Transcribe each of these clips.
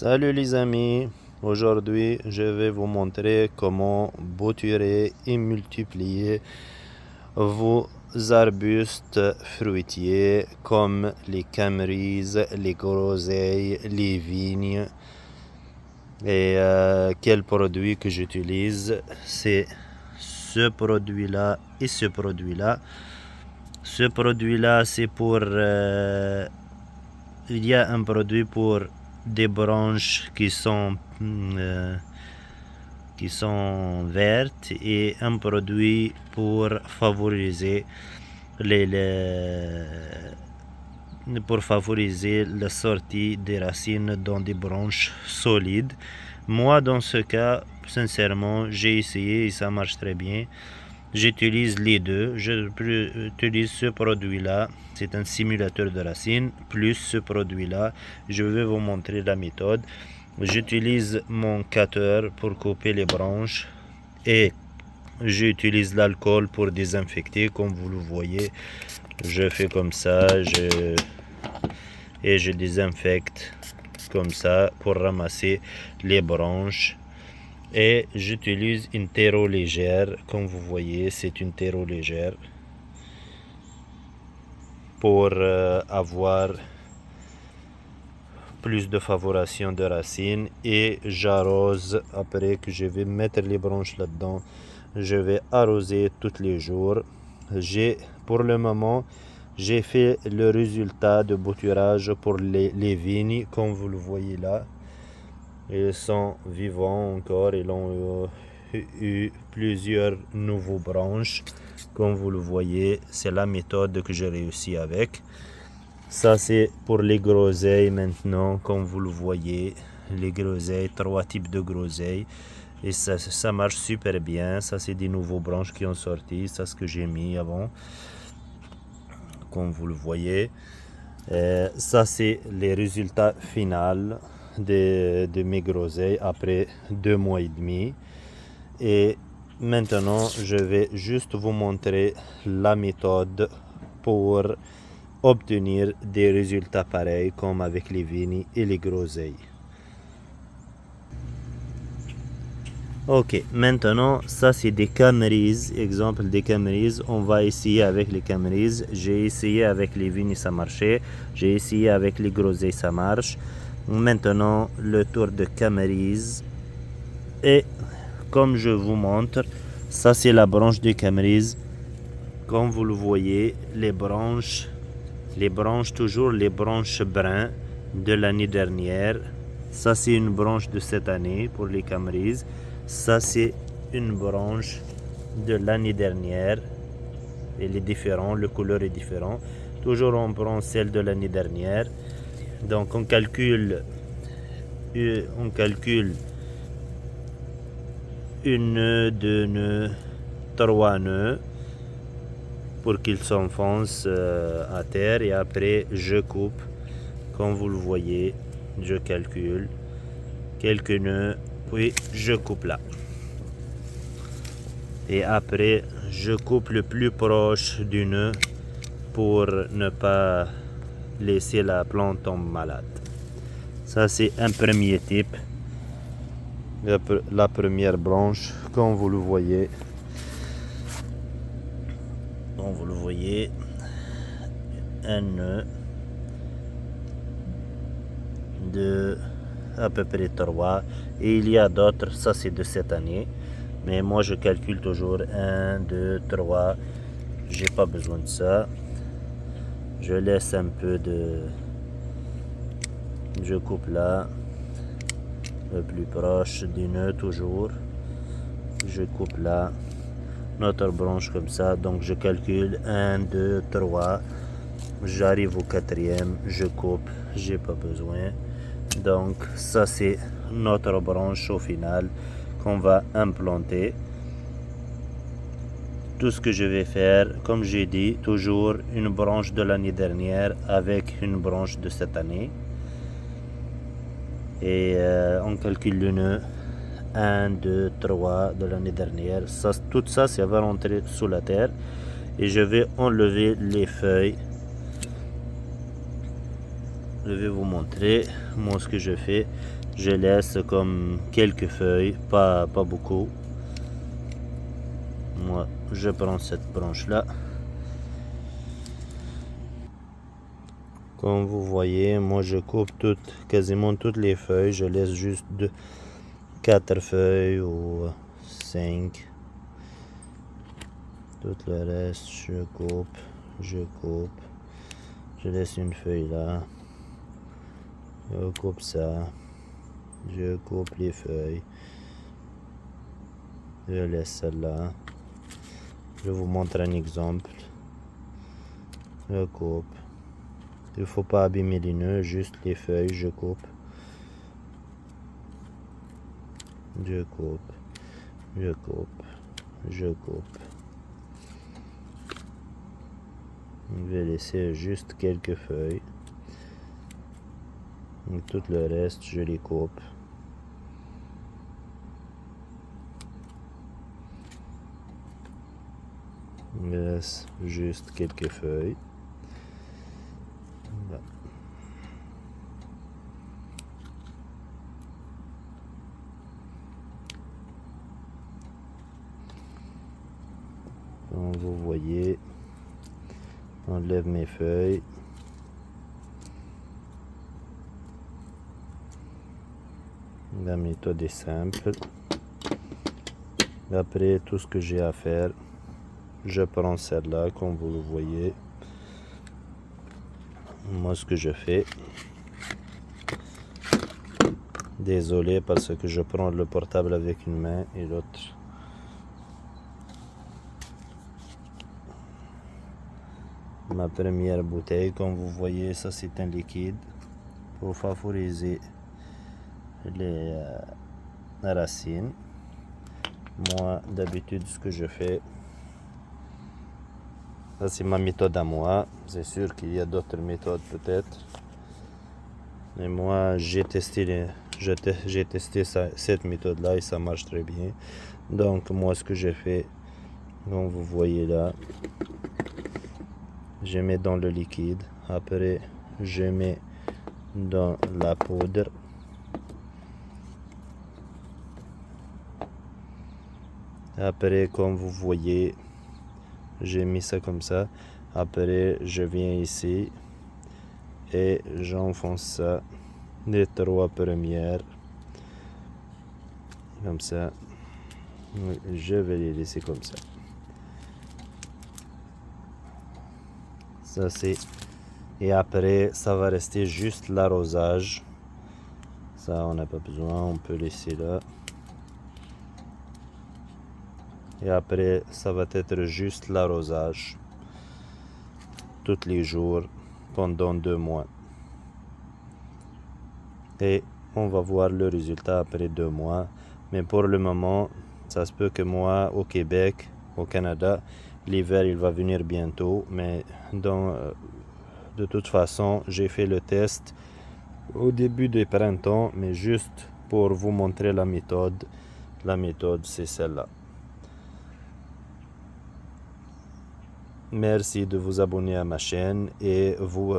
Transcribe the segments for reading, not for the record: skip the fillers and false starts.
Salut les amis, aujourd'hui je vais vous montrer comment bouturer et multiplier vos arbustes fruitiers comme les camerises, les groseilles, les vignes. Et quel produit que j'utilise, c'est ce produit-là et ce produit-là. Ce produit-là, c'est pour... il y a un produit pour des branches qui sont vertes et un produit pour favoriser la sortie des racines dans des branches solides. Moi, dans ce cas, sincèrement, j'ai essayé et ça marche très bien. J'utilise les deux. J'utilise ce produit-là. C'est un simulateur de racines. Plus ce produit-là. Je vais vous montrer la méthode. J'utilise mon cutter pour couper les branches. Et j'utilise l'alcool pour désinfecter. Comme vous le voyez. Je fais comme ça. Et je désinfecte comme ça pour ramasser les branches. Et j'utilise une terreau légère, comme vous voyez, c'est une terreau légère pour avoir plus de favorisation de racines. Et j'arrose après que je vais mettre les branches là-dedans. Je vais arroser tous les jours. Pour le moment, j'ai fait le résultat de bouturage pour les vignes, comme vous le voyez là. Ils sont vivants encore, ils ont eu plusieurs nouveaux branches. Comme vous le voyez, c'est la méthode que j'ai réussi avec. Ça c'est pour les groseilles maintenant, comme vous le voyez. Les groseilles, 3 types de groseilles. Et ça marche super bien. Ça c'est des nouveaux branches qui ont sorti. Ça c'est ce que j'ai mis avant. Comme vous le voyez. Ça c'est les résultats finaux de mes groseilles après 2 mois et demi. Et maintenant je vais juste vous montrer la méthode pour obtenir des résultats pareils comme avec les vignes et les groseilles. Ok, maintenant ça c'est des camerises, exemple des camerises. On va essayer avec les camerises. J'ai essayé avec les vignes, ça marchait. J'ai essayé avec les groseilles, ça marche. Maintenant le tour de camerise. Et comme je vous montre, ça c'est la branche de camerise. Comme vous le voyez, les branches toujours les branches brunes de l'année dernière. Ça c'est une branche de cette année pour les camerises. Ça c'est une branche de l'année dernière. Elle est différente, le couleur est différent. Toujours on prend celle de l'année dernière. Donc on calcule une nœud, 2 nœuds, 3 nœuds pour qu'ils s'enfoncent à terre. Et après je coupe, comme vous le voyez, je calcule quelques nœuds, puis je coupe là. Et après je coupe le plus proche du nœud pour ne pas laisser la plante tomber malade. Ça c'est un premier type. La première branche, comme vous le voyez. Comme vous le voyez, un nœud de à peu près 3. Et il y a d'autres, ça c'est de cette année. Mais moi je calcule toujours 1, 2, 3. J'ai pas besoin de ça. Je laisse un peu de... Je coupe là. Le plus proche du nœud toujours. Je coupe là. Notre branche comme ça. Donc je calcule 1, 2, 3. J'arrive au 4e. Je coupe. J'ai pas besoin. Donc ça c'est notre branche au final qu'on va implanter. Tout ce que je vais faire, comme j'ai dit, toujours une branche de l'année dernière avec une branche de cette année. Et on calcule le nœud 1, 2, 3 de l'année dernière. Tout ça, ça va rentrer sous la terre. Et je vais enlever les feuilles. Je vais vous montrer moi ce que je fais. Je laisse comme quelques feuilles, pas beaucoup. Moi, je prends cette branche-là. Comme vous voyez, moi je coupe quasiment toutes les feuilles. Je laisse juste 4 feuilles ou 5. Tout le reste, je coupe. Je laisse une feuille là. Je coupe ça. Je coupe les feuilles. Je laisse celle-là. Je vous montre un exemple. Je coupe. Il ne faut pas abîmer les nœuds, juste les feuilles, je coupe. Je coupe. Je coupe. Je coupe. Je vais laisser juste quelques feuilles. Et tout le reste, je les coupe. Il me laisse juste quelques feuilles. Là. Comme vous voyez, j'enlève mes feuilles. La méthode est simple. Après, tout ce que j'ai à faire, je prends celle-là, comme vous le voyez. Moi, ce que je fais, désolé parce que je prends le portable avec une main et l'autre. Ma première bouteille, comme vous voyez, ça c'est un liquide pour favoriser les racines. Moi, d'habitude, ce que je fais, ça c'est ma méthode à moi. C'est sûr qu'il y a d'autres méthodes peut-être. Mais moi, j'ai testé cette méthode-là et ça marche très bien. Donc, moi, ce que j'ai fait, comme vous voyez là, je mets dans le liquide. Après, je mets dans la poudre. Après, comme vous voyez, j'ai mis ça comme ça. Après, je viens ici et j'enfonce ça les 3 premières. Comme ça. Je vais les laisser comme ça. Ça c'est. Et après, ça va rester juste l'arrosage. Ça, on n'a pas besoin, on peut laisser là. Et après, ça va être juste l'arrosage. Tous les jours, pendant 2 mois. Et on va voir le résultat après 2 mois. Mais pour le moment, ça se peut que moi, au Québec, au Canada, l'hiver, il va venir bientôt. Mais de toute façon, j'ai fait le test au début du printemps, mais juste pour vous montrer la méthode. La méthode, c'est celle-là. Merci de vous abonner à ma chaîne et vous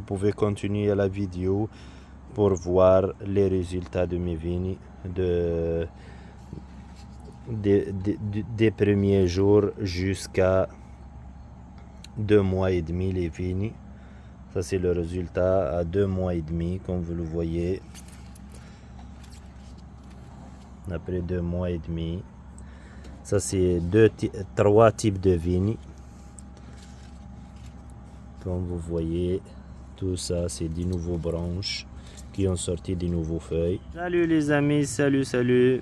pouvez continuer la vidéo pour voir les résultats de mes vignes des premiers jours jusqu'à 2 mois et demi les vignes. Ça c'est le résultat à 2 mois et demi comme vous le voyez. Après 2 mois et demi. Ça c'est 3 types de vignes. Comme vous voyez, tout ça c'est des nouveaux branches qui ont sorti des nouveaux feuilles. Salut les amis, salut.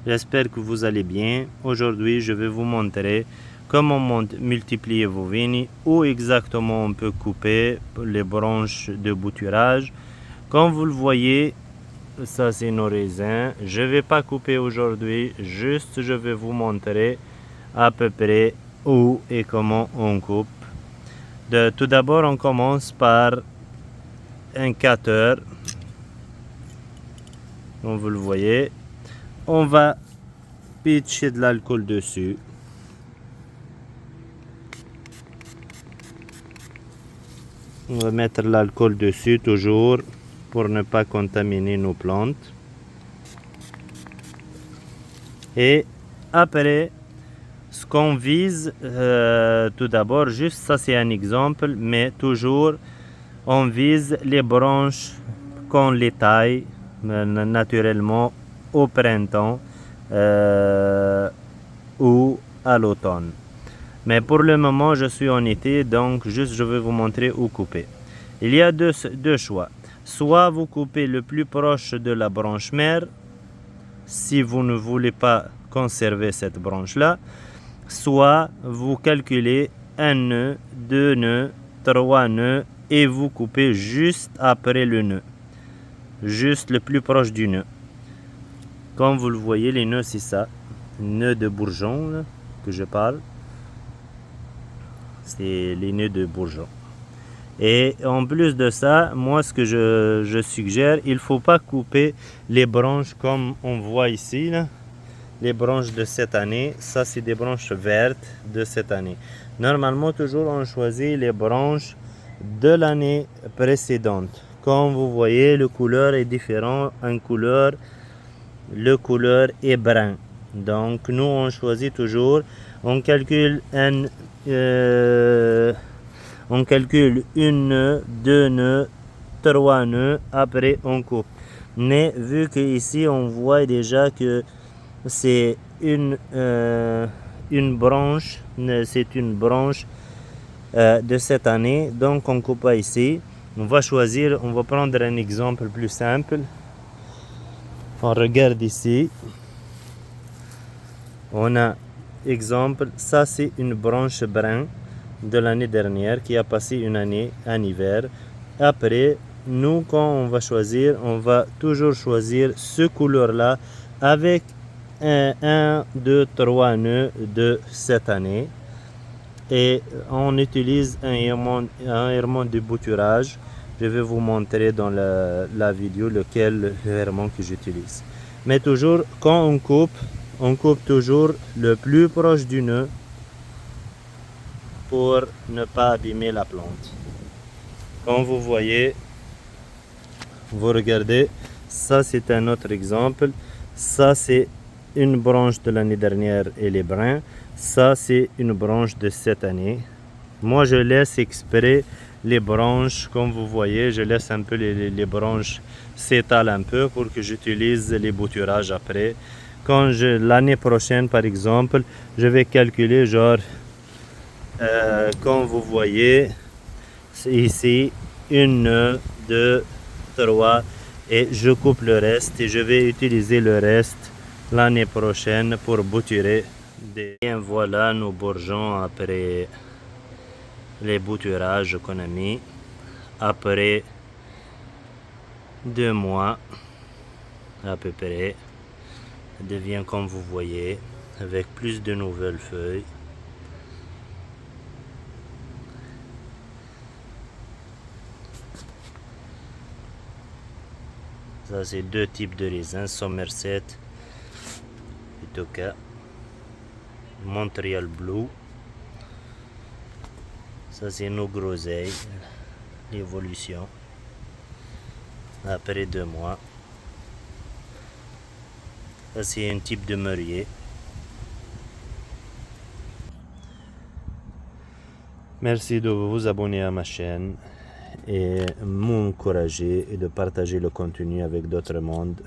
J'espère que vous allez bien. Aujourd'hui, je vais vous montrer comment multiplier vos vignes, où exactement on peut couper les branches de bouturage. Comme vous le voyez, ça c'est nos raisins. Je ne vais pas couper aujourd'hui, juste je vais vous montrer à peu près où et comment on coupe. Tout d'abord, on commence par un cutter. Comme vous le voyez, on va pitcher de l'alcool dessus. On va mettre l'alcool dessus toujours. pour ne pas contaminer nos plantes. Et après, ce qu'on vise, tout d'abord, juste ça c'est un exemple, mais toujours on vise les branches qu'on les taille naturellement au printemps ou à l'automne. Mais pour le moment, je suis en été, donc juste je vais vous montrer où couper. Il y a deux choix. Soit vous coupez le plus proche de la branche mère, si vous ne voulez pas conserver cette branche-là, soit vous calculez un nœud, 2 nœuds, 3 nœuds et vous coupez juste après le nœud, juste le plus proche du nœud. Comme vous le voyez, les nœuds c'est ça, nœud de bourgeon là, que je parle, c'est les nœuds de bourgeon. Et en plus de ça, moi ce que je suggère, il ne faut pas couper les branches comme on voit ici là. Les branches de cette année, ça c'est des branches vertes de cette année. Normalement toujours on choisit les branches de l'année précédente. Comme vous voyez, le couleur est différent, le couleur est brun. Donc nous on choisit toujours, on calcule une nœud, 2 nœuds, 3 nœuds, après on coupe. Mais vu que ici on voit déjà que c'est une branche, de cette année, donc on coupe pas ici. On va choisir, on va prendre un exemple plus simple. On regarde ici. On a exemple, ça c'est une branche brun de l'année dernière qui a passé une année en hiver. Après, nous quand on va choisir, on va toujours choisir ce couleur là avec 1, 2, 3 nœuds de cette année. Et on utilise un hermon de bouturage. Je vais vous montrer dans la vidéo lequel hermon que j'utilise. Mais toujours quand on coupe toujours le plus proche du nœud pour ne pas abîmer la plante. Comme vous voyez, vous regardez, ça c'est un autre exemple. Ça c'est une branche de l'année dernière et les bruns. Ça c'est une branche de cette année. Moi je laisse exprès les branches, comme vous voyez, je laisse un peu les branches s'étalent un peu pour que j'utilise les bouturages après. Quand l'année prochaine par exemple, je vais calculer genre, comme vous voyez, ici, 1, 2, 3 et je coupe le reste et je vais utiliser le reste l'année prochaine pour bouturer. Et voilà nos bourgeons après les bouturages qu'on a mis. Après 2 mois à peu près, ça devient comme vous voyez avec plus de nouvelles feuilles. Ça c'est 2 types de raisins, Somerset et Toka, Montreal Blue. Ça c'est nos groseilles, l'évolution après 2 mois. Ça c'est un type de mûrier. Merci de vous abonner à ma chaîne et m'encourager et de partager le contenu avec d'autres mondes.